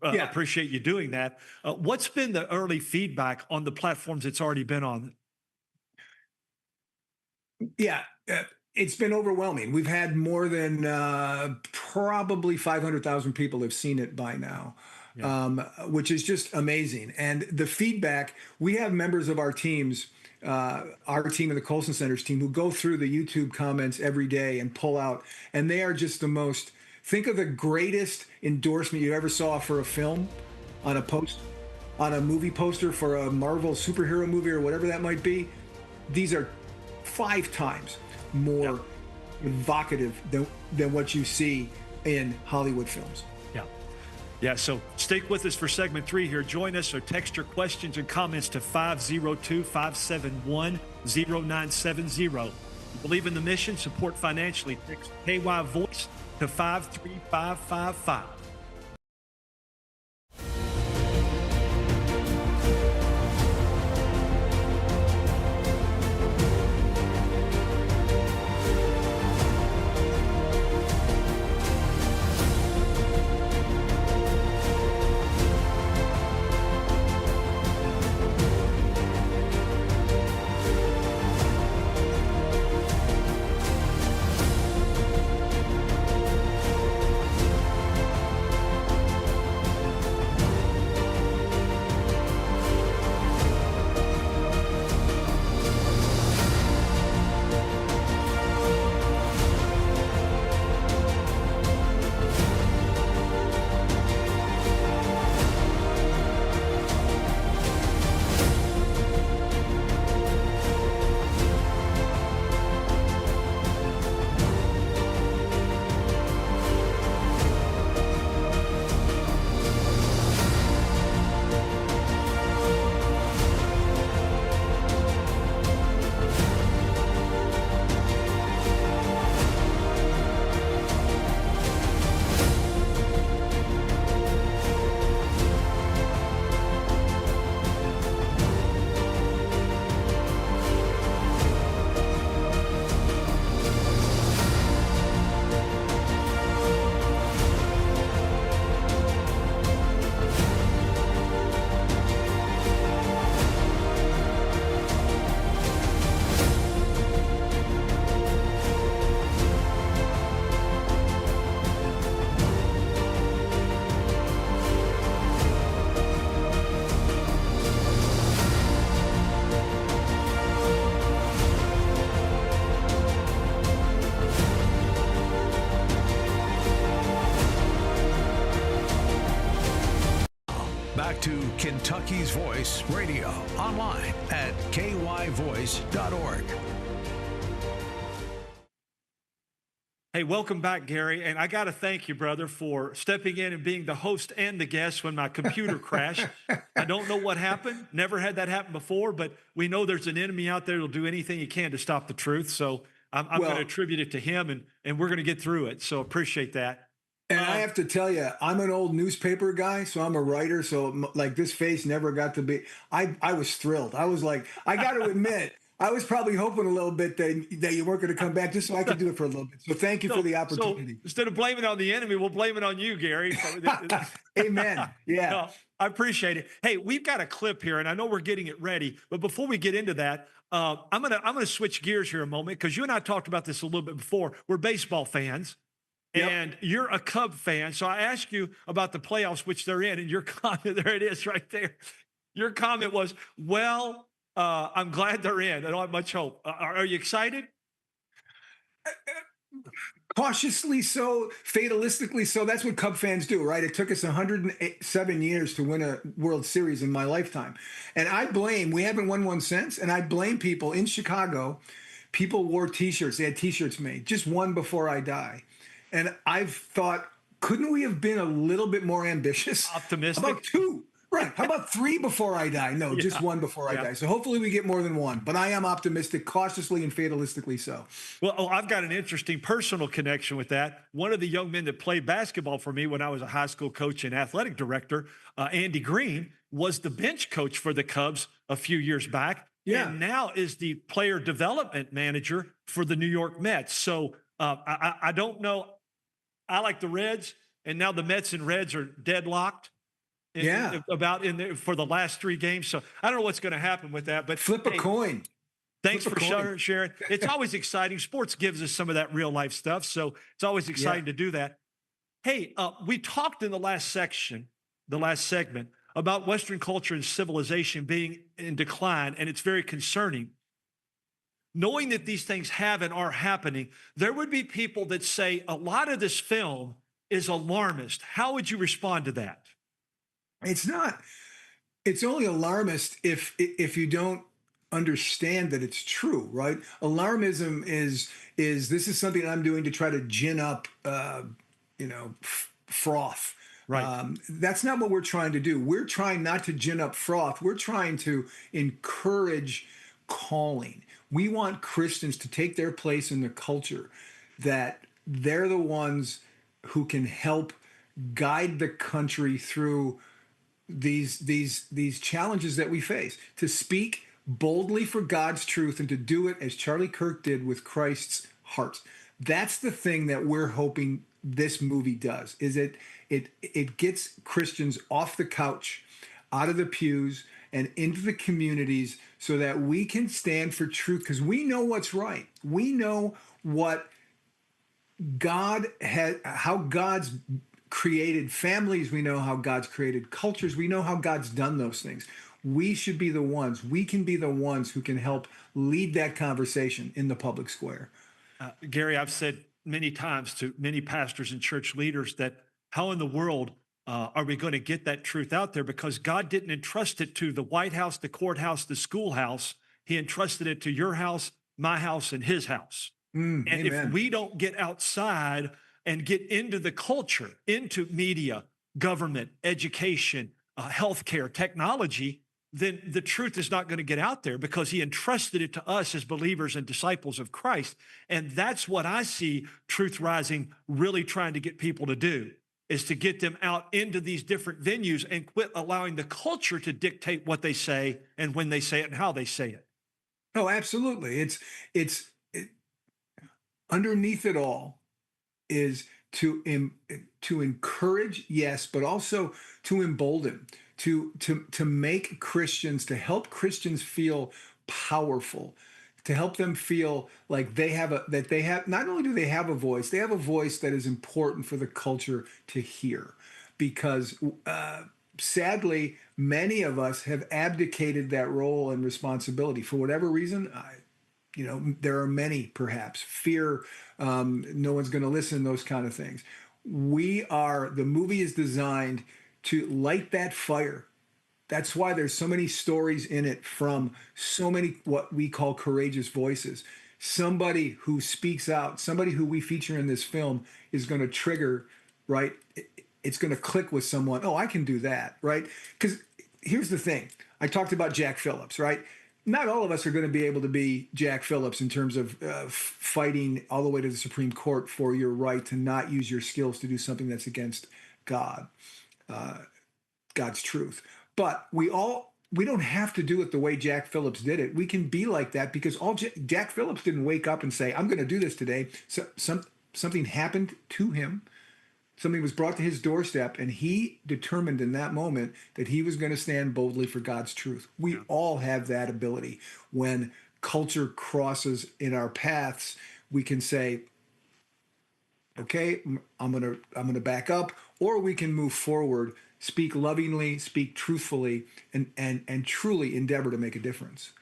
Appreciate you doing that. What's been the early feedback on the platforms it's already been on? Yeah, it's been overwhelming. We've had more than probably 500,000 people have seen it by now. Which is just amazing. And the feedback, we have members of our teams, our team and the Colson Center's team, who go through the YouTube comments every day and pull out, and they are just the most, think of the greatest endorsement you ever saw for a film on a movie poster for a Marvel superhero movie or whatever that might be. These are 5 times more evocative than what you see in Hollywood films. Yeah, so stick with us for segment 3 here. Join us or text your questions and comments to 502-571-0970. You believe in the mission, support financially. Text KY Voice to 53555. back to Kentucky's Voice Radio online at kyvoice.org. Hey, welcome back, Gary. And I got to thank you, brother, for stepping in and being the host and the guest when my computer crashed. I don't know what happened. Never had that happen before, but we know there's an enemy out there that'll do anything he can to stop the truth. So I'm going to attribute it to him, and we're going to get through it. So appreciate that. And I have to tell you, I'm an old newspaper guy, so I'm a writer. So like this face never got to be. I was thrilled. I was like, I got to admit, I was probably hoping a little bit that you weren't going to come back just so I could do it for a little bit. So thank you for the opportunity. So instead of blaming it on the enemy, we'll blame it on you, Gary. Amen. Yeah. No, I appreciate it. Hey, we've got a clip here, and I know we're getting it ready. But before we get into that, I'm gonna switch gears here a moment because you and I talked about this a little bit before. We're baseball fans. Yep. And you're a Cub fan. So I asked you about the playoffs, which they're in, and your comment, there it is right there. Your comment was, well, I'm glad they're in. I don't have much hope. Are you excited? Cautiously so, fatalistically so. That's what Cub fans do, right? It took us 107 years to win a World Series in my lifetime. And we haven't won one since, and I blame people in Chicago. People wore T-shirts. They had T-shirts made, just one before I die. And I've thought, couldn't we have been a little bit more ambitious? Optimistic? How about two? Right. How about three before I die? No, just one before I die. So hopefully we get more than one. But I am optimistic, cautiously and fatalistically so. Well, I've got an interesting personal connection with that. One of the young men that played basketball for me when I was a high school coach and athletic director, Andy Green, was the bench coach for the Cubs a few years back. Yeah. And now is the player development manager for the New York Mets. So I don't know. I like the Reds, and now the Mets and Reds are deadlocked. For the last 3 games. So I don't know what's going to happen with that. But flip a coin. Thanks for sharing. It's always exciting. Sports gives us some of that real life stuff. So it's always exciting to do that. Hey, we talked in the last segment, about Western culture and civilization being in decline, and it's very concerning. Knowing that these things have and are happening, there would be people that say a lot of this film is alarmist. How would you respond to that? It's not. It's only alarmist if you don't understand that it's true, right? Alarmism is this is something I'm doing to try to gin up, froth. Right. That's not what we're trying to do. We're trying not to gin up froth. We're trying to encourage calling. We want Christians to take their place in the culture, that they're the ones who can help guide the country through these challenges that we face, to speak boldly for God's truth and to do it as Charlie Kirk did with Christ's heart. That's the thing that we're hoping this movie does, is it gets Christians off the couch, out of the pews, and into the communities so that we can stand for truth, because we know what's right. We know what God had, how God's created families. We know how God's created cultures. We know how God's done those things. We should be the ones. We can be the ones who can help lead that conversation in the public square. Gary, I've said many times to many pastors and church leaders that how in the world are we going to get that truth out there? Because God didn't entrust it to the White House, the courthouse, the schoolhouse. He entrusted it to your house, my house, and his house. And amen. if we don't get outside and get into the culture, into media, government, education, healthcare, technology, then the truth is not going to get out there, because he entrusted it to us as believers and disciples of Christ. And that's what I see Truth Rising really trying to get people to do, is to get them out into these different venues and quit allowing the culture to dictate what they say and when they say it and how they say it. Oh, absolutely. It's underneath it all is to encourage, yes, but also to embolden, to make Christians, to help Christians feel powerful, to help them feel like not only do they have a voice, they have a voice that is important for the culture to hear. Because sadly, many of us have abdicated that role and responsibility for whatever reason. There are many, perhaps fear, no one's going to listen, those kind of things. The movie is designed to light that fire That's why there's so many stories in it from so many what we call courageous voices. Somebody who speaks out, somebody who we feature in this film is going to trigger, right? It's going to click with someone. Oh, I can do that, right? Because here's the thing. I talked about Jack Phillips, right? Not all of us are going to be able to be Jack Phillips in terms of fighting all the way to the Supreme Court for your right to not use your skills to do something that's against God, God's truth. But we don't have to do it the way Jack Phillips did it. We can be like that because Jack Phillips didn't wake up and say, "I'm going to do this today." So something happened to him. Something was brought to his doorstep, and he determined in that moment that he was going to stand boldly for God's truth. We all have that ability. When culture crosses in our paths, we can say, "Okay, I'm gonna back up," or we can move forward, speak lovingly, speak truthfully, and truly endeavor to make a difference.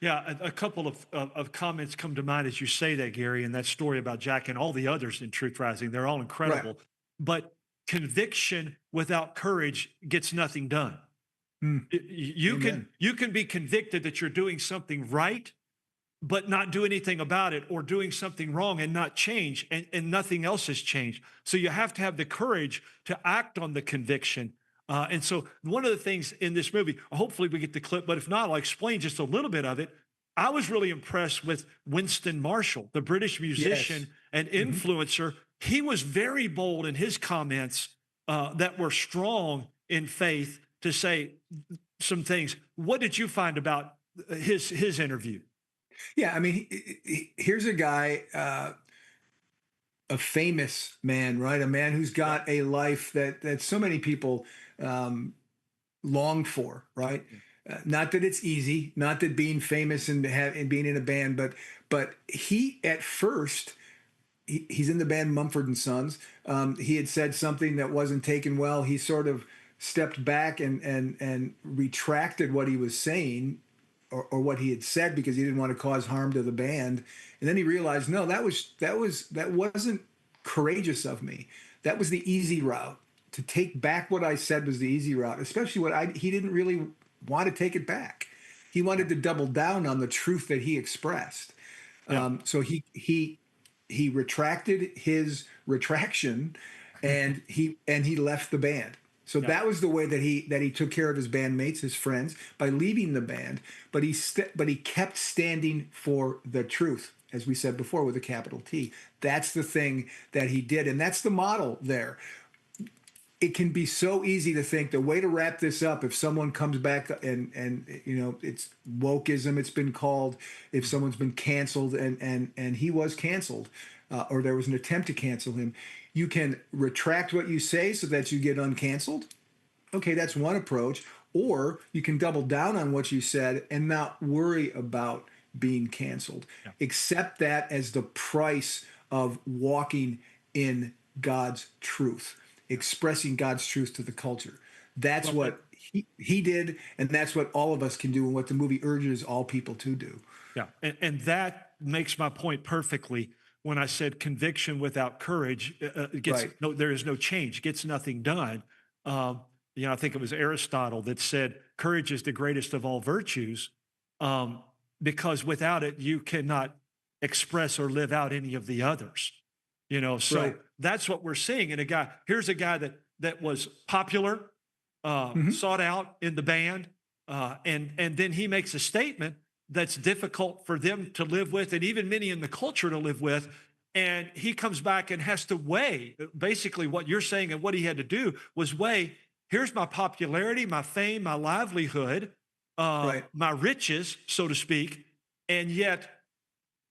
Yeah, a couple of comments come to mind as you say that, Gary, and that story about Jack and all the others in Truth Rising. They're all incredible. Right. But conviction without courage gets nothing done. Mm. You Amen. can be convicted that you're doing something right, but not do anything about it, or doing something wrong and not change, and nothing else has changed. So you have to have the courage to act on the conviction. And so one of the things in this movie, hopefully we get the clip, but if not, I'll explain just a little bit of it. I was really impressed with Winston Marshall, the British musician and influencer. He was very bold in his comments that were strong in faith to say some things. What did you find about his interview? Yeah, I mean, here's a guy, a famous man, right? A man who's got a life that so many people long for, right? Not that it's easy, not that being famous and being in a band, but he at first. He's in the band Mumford and Sons. He had said something that wasn't taken well. He sort of stepped back and retracted what he was saying or what he had said because he didn't want to cause harm to the band. And then he realized, no, that wasn't courageous of me. That was the easy route. To take back what I said was the easy route, especially he didn't really want to take it back. He wanted to double down on the truth that he expressed. Yeah. So he retracted his retraction, and he left the band. So that was the way that he took care of his bandmates, his friends, by leaving the band. But he kept standing for the truth, as we said before, with a capital T. That's the thing that he did, and that's the model there. It can be so easy to think the way to wrap this up, if someone comes back and it's wokeism, it's been called, if someone's been canceled and he was canceled, or there was an attempt to cancel him, you can retract what you say so that you get uncanceled. Okay, that's one approach. Or you can double down on what you said and not worry about being canceled. Yeah. Accept that as the price of walking in God's truth, expressing God's truth to the culture. That's what he did, and that's what all of us can do, and what the movie urges all people to do. Yeah, and that makes my point perfectly when I said conviction without courage there is no change, gets nothing done. I think it was Aristotle that said courage is the greatest of all virtues, because without it, you cannot express or live out any of the others. So that's what we're seeing. And here's a guy that was popular, sought out in the band, and then he makes a statement that's difficult for them to live with, and even many in the culture to live with. And he comes back and has to weigh basically what you're saying, and what he had to do was weigh, here's my popularity, my fame, my livelihood, my riches, so to speak, and yet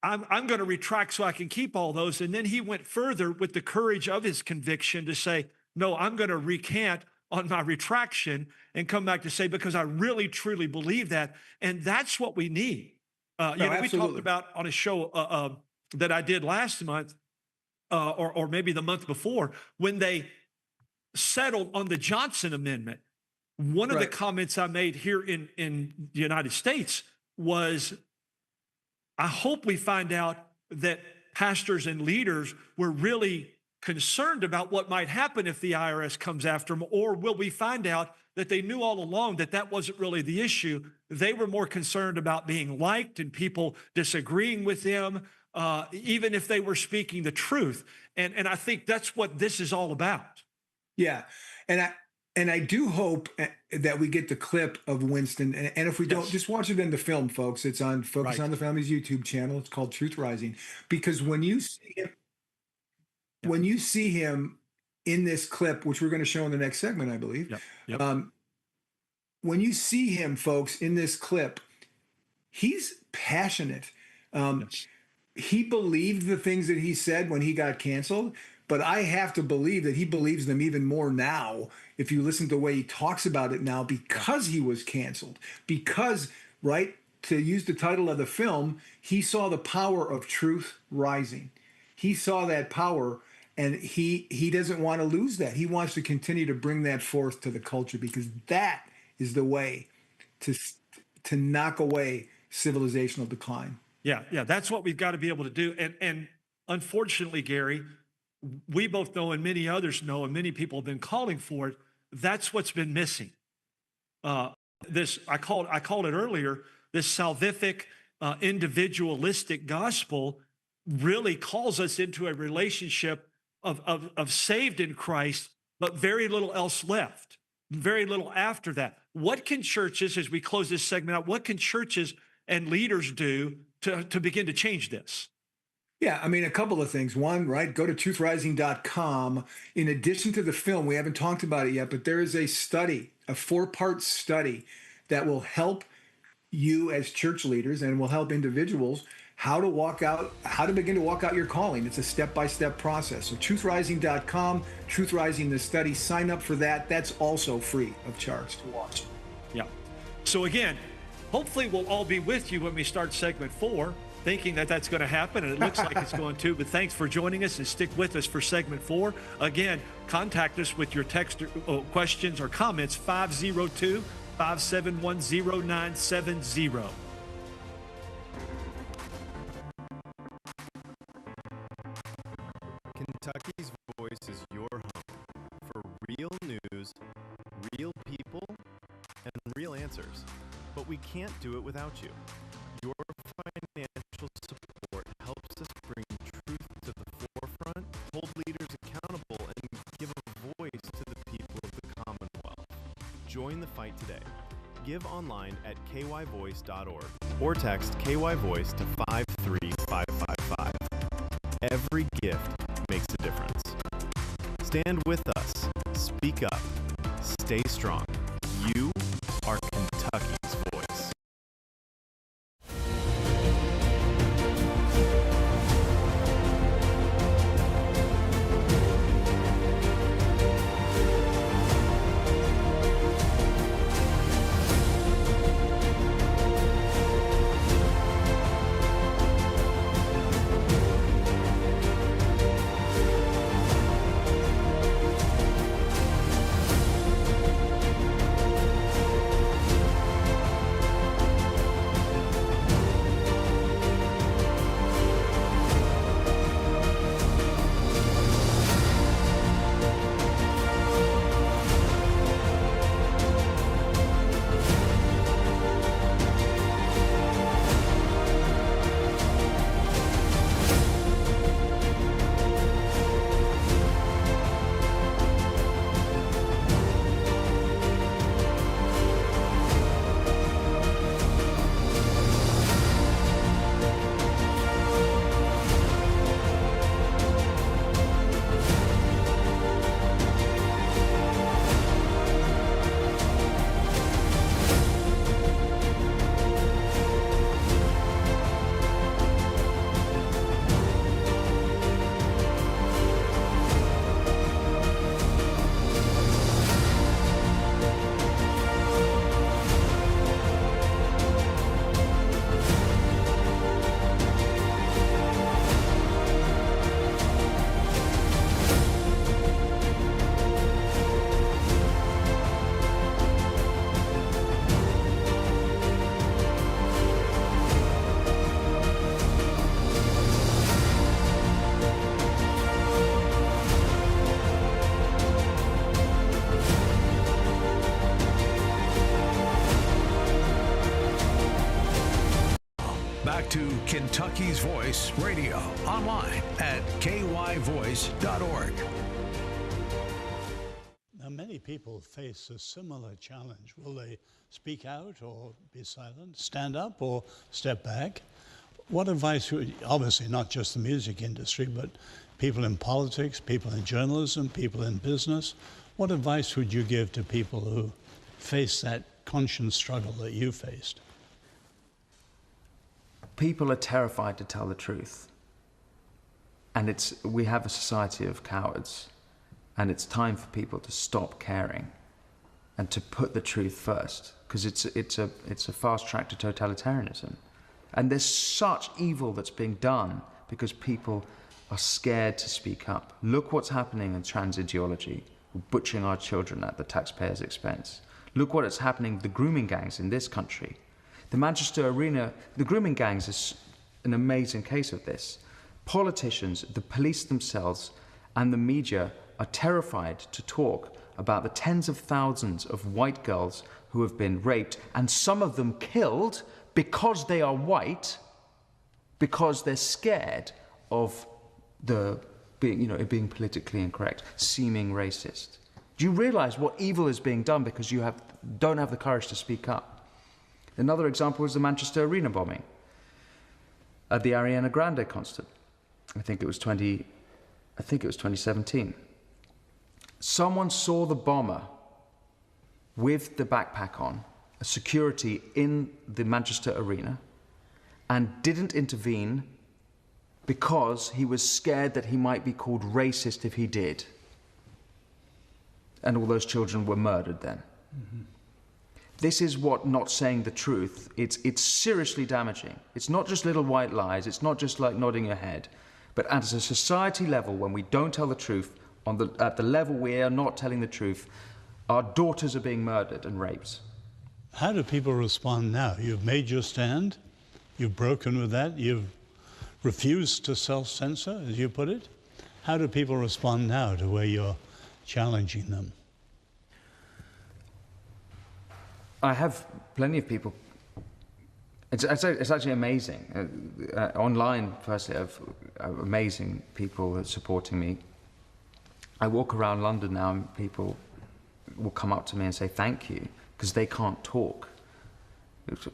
I'm going to retract so I can keep all those. And then he went further with the courage of his conviction to say, no, I'm going to recant on my retraction and come back to say, because I really, truly believe that. And that's what we need. We talked about on a show that I did last month, or maybe the month before, when they settled on the Johnson Amendment. One of the comments I made here in the United States was, I hope we find out that pastors and leaders were really concerned about what might happen if the IRS comes after them, or will we find out that they knew all along that that wasn't really the issue? They were more concerned about being liked and people disagreeing with them, even if they were speaking the truth. And I think that's what this is all about. Yeah. And I do hope that we get the clip of Winston. And if we don't, just watch it in the film, folks. It's on Focus on the Family's YouTube channel. It's called Truth Rising. Because when you see him, when you see him in this clip, which we're going to show in the next segment, I believe, when you see him, folks, in this clip, he's passionate. He believed the things that he said when he got canceled, but I have to believe that he believes them even more now if you listen to the way he talks about it now, because he was canceled. Because, right, to use the title of the film, he saw the power of truth rising. He saw that power, and he doesn't want to lose that. He wants to continue to bring that forth to the culture, because that is the way to knock away civilizational decline. Yeah, that's what we've got to be able to do. And unfortunately, Gary, we both know, and many others know, and many people have been calling for it. That's what's been missing. This I called it earlier. This salvific, individualistic gospel really calls us into a relationship of saved in Christ, but very little else left. Very little after that. What can churches, as we close this segment out, what can churches and leaders do to begin to change this? Yeah, I mean, a couple of things. One, right, go to truthrising.com. In addition to the film, we haven't talked about it yet, but there is a study, a 4-part study that will help you as church leaders and will help individuals how to begin to walk out your calling. It's a step-by-step process. So truthrising.com, Truth Rising the study, sign up for that. That's also free of charge to watch. Yeah. So again, hopefully we'll all be with you when we start segment 4, thinking that that's going to happen, and it looks like it's going to. But thanks for joining us, and stick with us for segment 4. Again, contact us with your text questions or comments, 502-571-0970. Kentucky's Voice is your home for real news, real people, and real answers. But we can't do it without you. Your financial support helps us bring truth to the forefront, hold leaders accountable, and give a voice to the people of the Commonwealth. Join the fight today. Give online at kyvoice.org or text KYVoice to 53555. Every gift makes a difference. Stand with us. Speak up. Stay strong. You are Kentucky's voice. Kentucky's Voice Radio, online at kyvoice.org. Now, many people face a similar challenge. Will they speak out or be silent, stand up or step back? What advice would, obviously not just the music industry, but people in politics, people in journalism, people in business, what advice would you give to people who face that conscience struggle that you faced? People are terrified to tell the truth. And we have a society of cowards. And it's time for people to stop caring and to put the truth first, because it's a fast track to totalitarianism. And there's such evil that's being done because people are scared to speak up. Look what's happening in trans ideology. We're butchering our children at the taxpayers' expense. Look what is happening with the grooming gangs in this country. The Manchester Arena, the grooming gangs is an amazing case of this. Politicians, the police themselves, and the media are terrified to talk about the tens of thousands of white girls who have been raped, and some of them killed because they are white, because they're scared of it being politically incorrect, seeming racist. Do you realize what evil is being done because you don't have the courage to speak up? Another example is the Manchester Arena bombing at the Ariana Grande concert. I think it was 2017. Someone saw the bomber with the backpack on, a security in the Manchester Arena, and didn't intervene because he was scared that he might be called racist if he did. And all those children were murdered then. Mm-hmm. This is what not saying the truth, it's seriously damaging. It's not just little white lies, it's not just like nodding your head, but at a society level, when we don't tell the truth, at the level we are not telling the truth, our daughters are being murdered and raped. How do people respond now? You've made your stand, you've broken with that, you've refused to self-censor, as you put it. How do people respond now to where you're challenging them? I have plenty of people. It's actually amazing. Online, firstly, I have amazing people that are supporting me. I walk around London now and people will come up to me and say thank you because they can't talk,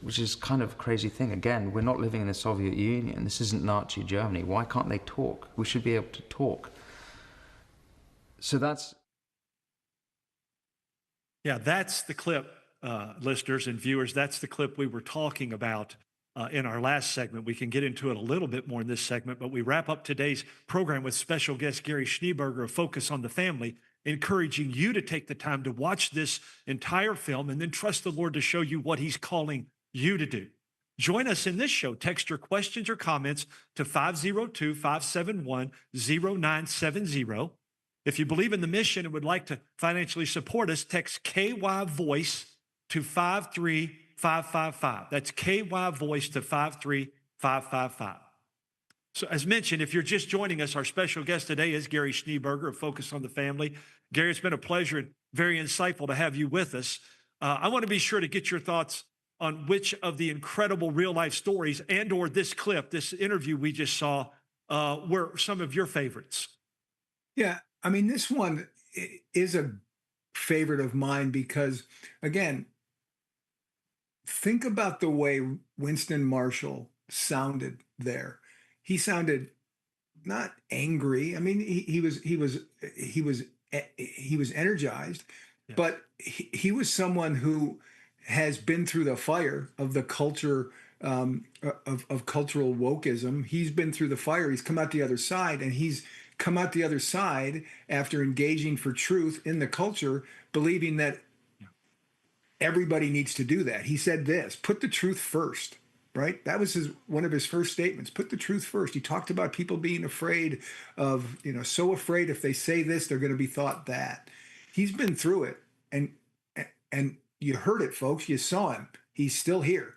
which is kind of a crazy thing. Again, we're not living in the Soviet Union. This isn't Nazi Germany. Why can't they talk? We should be able to talk. So that's... Yeah, that's the clip, listeners and viewers. That's the clip we were talking about in our last segment. We can get into it a little bit more in this segment, but we wrap up today's program with special guest Gary Schneeberger of Focus on the Family, encouraging you to take the time to watch this entire film and then trust the Lord to show you what he's calling you to do. Join us in this show. Text your questions or comments to 502-571-0970. If you believe in the mission and would like to financially support us, text KY Voice to 53555. That's KY Voice to 53555. So as mentioned, if you're just joining us, our special guest today is Gary Schneeberger of Focus on the Family. Gary, it's been a pleasure and very insightful to have you with us. I want to be sure to get your thoughts on which of the incredible real-life stories and or this clip, this interview we just saw, were some of your favorites. Yeah, I mean, this one is a favorite of mine because, again, think about the way Winston Marshall sounded there. He sounded not angry. I mean, he was energized, yeah. But he was someone who has been through the fire of the culture of cultural wokeism. He's been through the fire. He's come out the other side, and he's come out the other side after engaging for truth in the culture, believing that everybody needs to do that. He said this: put the truth first. Right? That was one of his first statements. Put the truth first. He talked about people being afraid of, so afraid if they say this, they're going to be thought that. He's been through it. And you heard it, folks. You saw him. He's still here.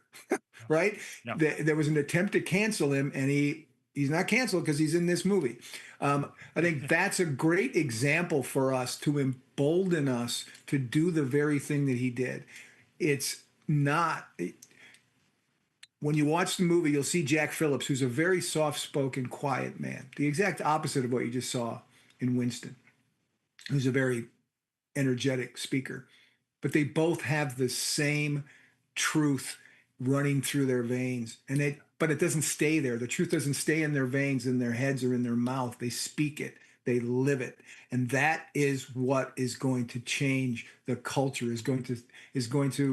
Right? No. There was an attempt to cancel him, and he's not canceled because he's in this movie. I think that's a great example for us to embolden us to do the very thing that he did. It's not... when you watch the movie, you'll see Jack Phillips, who's a very soft-spoken, quiet man, the exact opposite of what you just saw in Winston, who's a very energetic speaker. But they both have the same truth running through their veins, but it doesn't stay there. The truth doesn't stay in their veins, in their heads, or in their mouth. They speak it, they live it, and that is what is going to change the culture. Is going to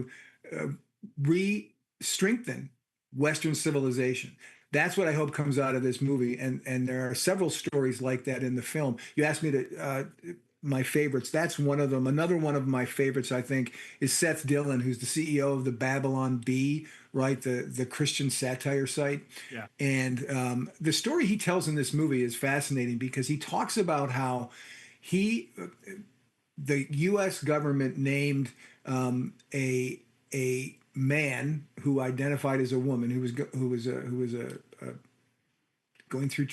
re-strengthen Western civilization. That's what I hope comes out of this movie, and there are several stories like that in the film. You asked me to my favorites. That's one of them. Another one of my favorites, I think, is Seth Dillon, who's the CEO of the Babylon Bee, right? The Christian satire site. Yeah. And the story he tells in this movie is fascinating because he talks about how the U.S. government named a man who identified as a woman, who was going through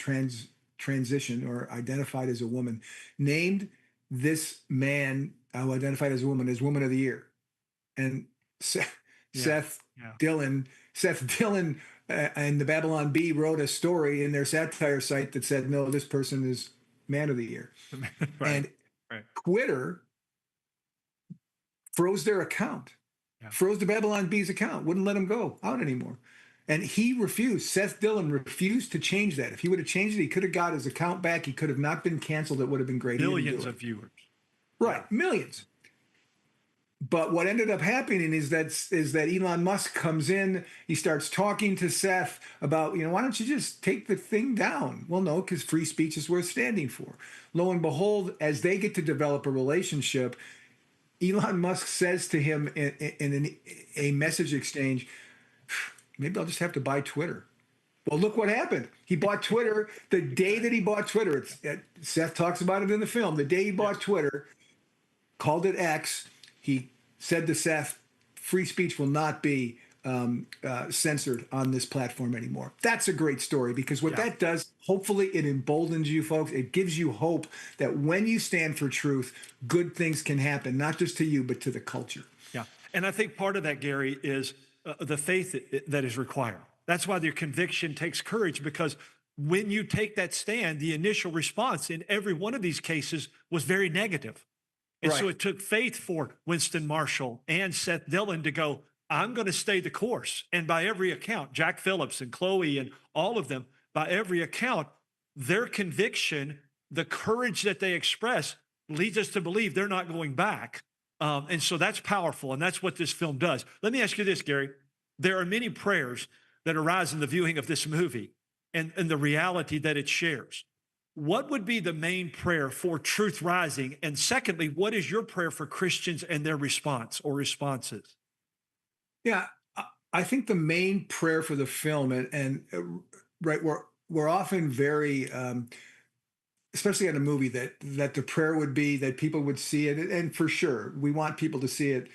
transition or identified as a woman, named this man who identified as a woman as Woman of the Year. And Seth Dillon and the Babylon Bee wrote a story in their satire site that said, no, this person is Man of the Year. Right. And Twitter froze their account, froze the Babylon Bee's account, wouldn't let him go out anymore. And he refused. Seth Dillon refused to change that. If he would have changed it, he could have got his account back. He could have not been canceled. It would have been great. Millions of viewers. Right, millions. But what ended up happening is that Elon Musk comes in. He starts talking to Seth about, why don't you just take the thing down? Well, no, because free speech is worth standing for. Lo and behold, as they get to develop a relationship, Elon Musk says to him in a message exchange, maybe I'll just have to buy Twitter. Well, look what happened. He bought Twitter the day that he bought Twitter. Seth talks about it in the film. The day he bought Twitter, called it X, he said to Seth, free speech will not be censored on this platform anymore. That's a great story because what that does, hopefully it emboldens you folks. It gives you hope that when you stand for truth, good things can happen, not just to you, but to the culture. Yeah. And I think part of that, Gary, is the faith that is required. That's why your conviction takes courage, because when you take that stand, the initial response in every one of these cases was very negative. And so it took faith for Winston Marshall and Seth Dillon to go, I'm going to stay the course. And by every account, Jack Phillips and Chloe and all of them, by every account, their conviction, the courage that they express leads us to believe they're not going back. And so that's powerful. And that's what this film does. Let me ask you this, Gary. There are many prayers that arise in the viewing of this movie and the reality that it shares. What would be the main prayer for truth rising? And secondly, what is your prayer for Christians and their response or responses? Yeah, I think the main prayer for the film, right, we're often very, especially in a movie, that the prayer would be that people would see it, and for sure, we want people to see it.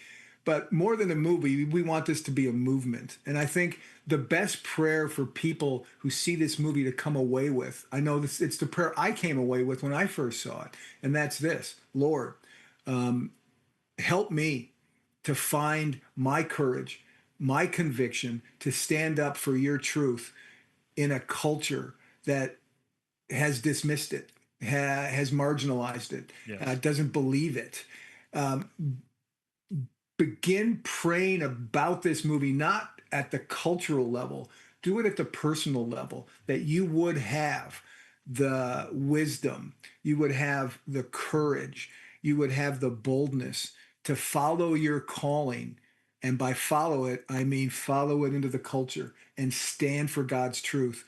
But more than a movie, we want this to be a movement. And I think the best prayer for people who see this movie to come away with, I know it's the prayer I came away with when I first saw it. And that's this: Lord, help me to find my courage, my conviction to stand up for your truth in a culture that has dismissed it, has marginalized it, doesn't believe it. Begin praying about this movie, not at the cultural level, do it at the personal level, that you would have the wisdom, you would have the courage, you would have the boldness to follow your calling. And by follow it, I mean follow it into the culture and stand for God's truth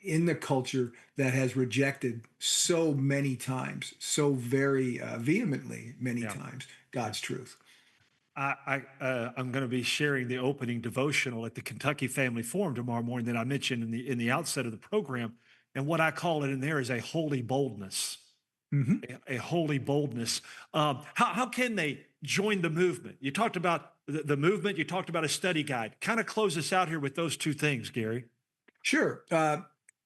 in the culture that has rejected so many times, so very vehemently many times, God's truth. I'm going to be sharing the opening devotional at the Kentucky Family Forum tomorrow morning that I mentioned in the outset of the program. And what I call it in there is a holy boldness. Mm-hmm. A holy boldness. How can they join the movement? You talked about the movement. You talked about a study guide. Kind of close us out here with those two things, Gary. Sure.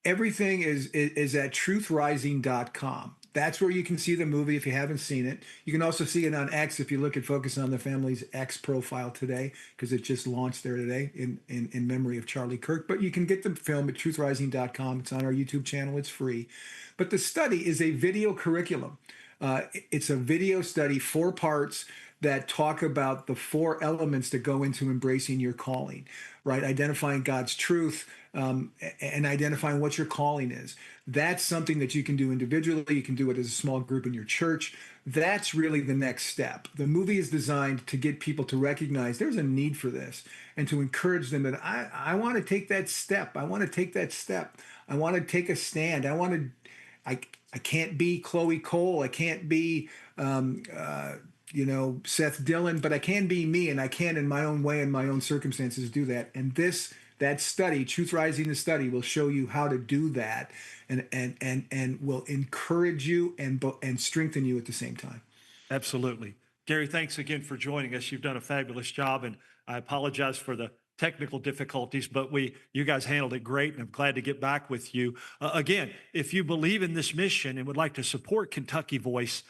Everything is at truthrising.com. That's where you can see the movie if you haven't seen it. You can also see it on X if you look at Focus on the Family's X profile today, because it just launched there today in memory of Charlie Kirk. But you can get the film at truthrising.com. It's on our YouTube channel. It's free. But the study is a video curriculum. It's a video study, 4 parts that talk about the 4 elements that go into embracing your calling, right? Identifying God's truth, and identifying what your calling is. That's something that you can do individually. You can do it as a small group in your church. That's really the next step. The movie is designed to get people to recognize there's a need for this and to encourage them that I want to take that step. I want to take that step. I want to take a stand. I can't be Chloe Cole. I can't be, Seth Dillon, but I can be me, and I can in my own way, in my own circumstances, do that. And that study, Truth Rising the study, will show you how to do that, and will encourage you and strengthen you at the same time. Absolutely. Gary, thanks again for joining us. You've done a fabulous job, and I apologize for the technical difficulties, but you guys handled it great, and I'm glad to get back with you. Again, if you believe in this mission and would like to support Kentucky Voice,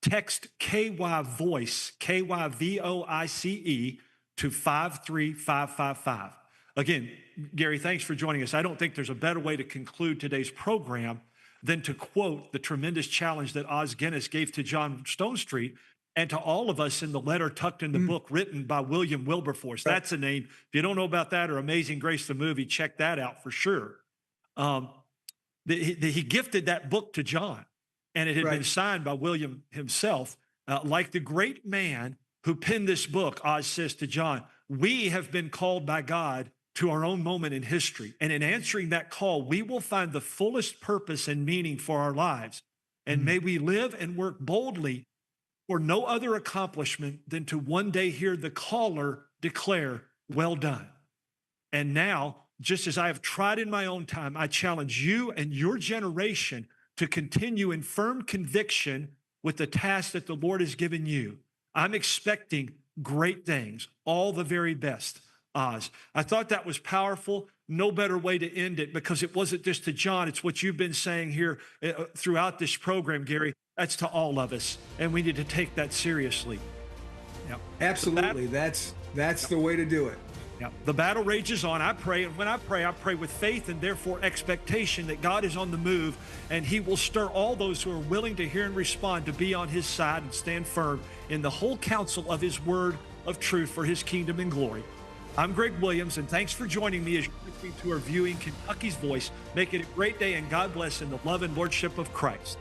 text KY Voice, KYVOICE, to 53555. Again, Gary, thanks for joining us. I don't think there's a better way to conclude today's program than to quote the tremendous challenge that Os Guinness gave to John Stonestreet and to all of us in the letter tucked in the book written by William Wilberforce. That's a name. If you don't know about that, or Amazing Grace, the movie, check that out for sure. He gifted that book to John, and it had been signed by William himself. Like the great man who penned this book, Oz says to John, we have been called by God to our own moment in history. And in answering that call, we will find the fullest purpose and meaning for our lives. And may we live and work boldly for no other accomplishment than to one day hear the caller declare, well done. And now, just as I have tried in my own time, I challenge you and your generation to continue in firm conviction with the task that the Lord has given you. I'm expecting great things, all the very best, Oz. I thought that was powerful. No better way to end it, because it wasn't just to John. It's what you've been saying here throughout this program, Gary. That's to all of us, and we need to take that seriously. Yep. Absolutely. That's the way to do it. Yep. The battle rages on. I pray, and when I pray with faith and therefore expectation that God is on the move, and he will stir all those who are willing to hear and respond to be on his side and stand firm in the whole counsel of his word of truth for his kingdom and glory. I'm Greg Williams, and thanks for joining me as you're listening to or viewing Kentucky's Voice. Make it a great day, and God bless in the love and lordship of Christ.